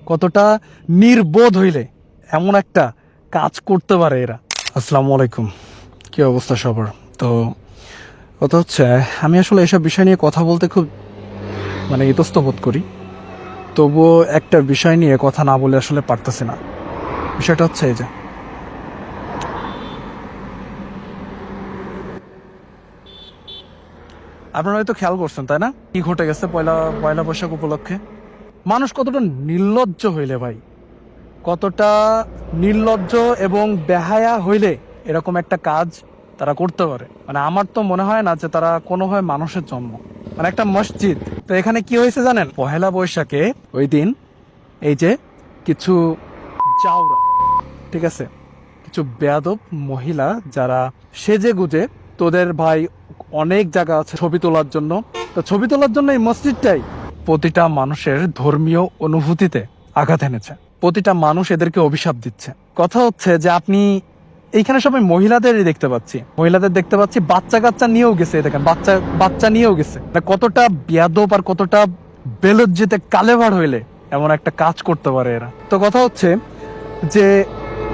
কতটা নির্বোধ হইলে এমন একটা কাজ করতে পারে এরা। আসসালামু আলাইকুম, কি অবস্থা সবার? তো কথা হচ্ছে, আমি আসলে এসব বিষয় নিয়ে কথা বলতে খুব ইতস্তত করি, তবুও একটা বিষয় নিয়ে কথা না বলে আসলে পারতেছি না। বিষয়টা হচ্ছে এই যে, আপনারা হয়তো খেয়াল করছেন তাই না, কি ঘটে গেছে পয়লা পয়লা বৈশাখ উপলক্ষে। মানুষ কতটা নির্লজ্জ হইলে ভাই, কতটা নির্লজ্জ এবং বেহায়া হইলে এরকম একটা কাজ তারা করতে পারে। আমার তো মনে হয় না যে তারা কোনোভাবে মানুষের জন্ম, একটা মসজিদ। তো এখানে কি হয়েছে জানেন, পহেলা বৈশাখে ওই দিন এই যে কিছু চাওরা, ঠিক আছে, কিছু বেয়াদব মহিলা যারা সেজে গুজে, তোদের ভাই অনেক জায়গা আছে ছবি তোলার জন্য, তো ছবি তোলার জন্য এই মসজিদটাই প্রতিটা মানুষের ধর্মীয় অনুভূতিতে আঘাত এনেছে। প্রতিটা মানুষ এদেরকে অভিশাপ দিচ্ছে। কথা হচ্ছে যে আপনি এইখানে সবাই মহিলাদেরই দেখতে পাচ্ছি, মহিলাদের দেখতে পাচ্ছি, বাচ্চা কাচ্চা নিয়েও গেছে, দেখেন বাচ্চা বাচ্চা নিয়েও গেছে। কতটা বেয়াদব আর কতটা বেলজ্জিতে কালেভার হইলে এমন একটা কাজ করতে পারে এরা। তো কথা হচ্ছে যে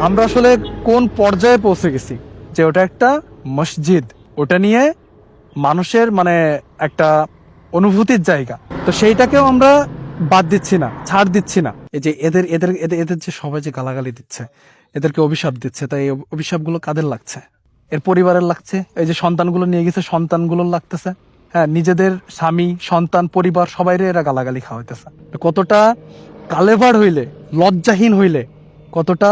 আমরা আসলে কোন পর্যায়ে পৌঁছে গেছি, যে ওটা একটা মসজিদ, ওটা নিয়ে মানুষের একটা অনুভূতির জায়গা, তো সেইটাকেও আমরা বাদ দিচ্ছি না, ছাড় দিচ্ছি না। এই যে এদের এদের এদের এদের যে সবাই যে গালাগালি দিচ্ছে, এদেরকে অভিশাপ দিচ্ছে, তাই এই অভিশাপগুলো কাদের লাগছে? এর পরিবারের লাগছে। এই যে সন্তানগুলো নিয়ে গেছে, সন্তানগুলোর লাগতেছে। হ্যাঁ, নিজেদের স্বামী, সন্তান, পরিবার সবাইরে এরা গালাগালি খাওয়াইতেছে। কতটা কালেভার হইলে, লজ্জাহীন হইলে, কতটা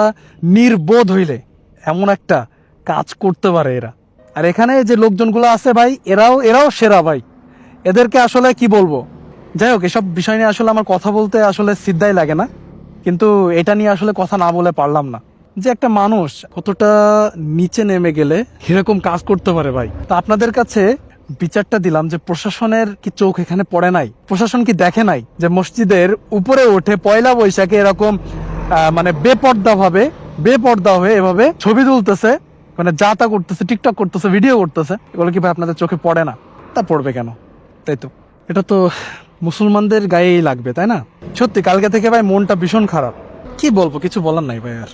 নির্বোধ হইলে এমন একটা কাজ করতে পারে এরা। আর এখানে যে লোকজনগুলো আছে ভাই, এরাও সেরা ভাই। এদেরকে আসলে কি বলবো, যাই হোক, এসব বিষয় নিয়ে আসলে আমার কথা বলতে আসলে সিদ্ধাই লাগে না, কিন্তু এটা নিয়ে আসলে কথা না বলে পারলাম না, যে একটা মানুষ কতটা নিচে নেমে গেলে এরকম কাজ করতে পারে ভাই। তা আপনাদের কাছে বিচারটা দিলাম যে প্রশাসনের কি চোখ এখানে পড়ে নাই? প্রশাসন কি দেখে নাই যে মসজিদের উপরে ওঠে পয়লা বৈশাখে এরকম বেপর্দা হয়ে এভাবে ছবি তুলতেছে, যা তা করতেছে, টিকটক করতেছে, ভিডিও করতেছে? এগুলো কি ভাই আপনাদের চোখে পড়ে না? তা পড়বে কেন? তাই তো, এটা তো মুসলমানদের গায়েই লাগবে, তাই না? সত্যি কালকে থেকে ভাই মনটা ভীষণ খারাপ। কি বলবো, কিছু বলার নাই ভাই আর।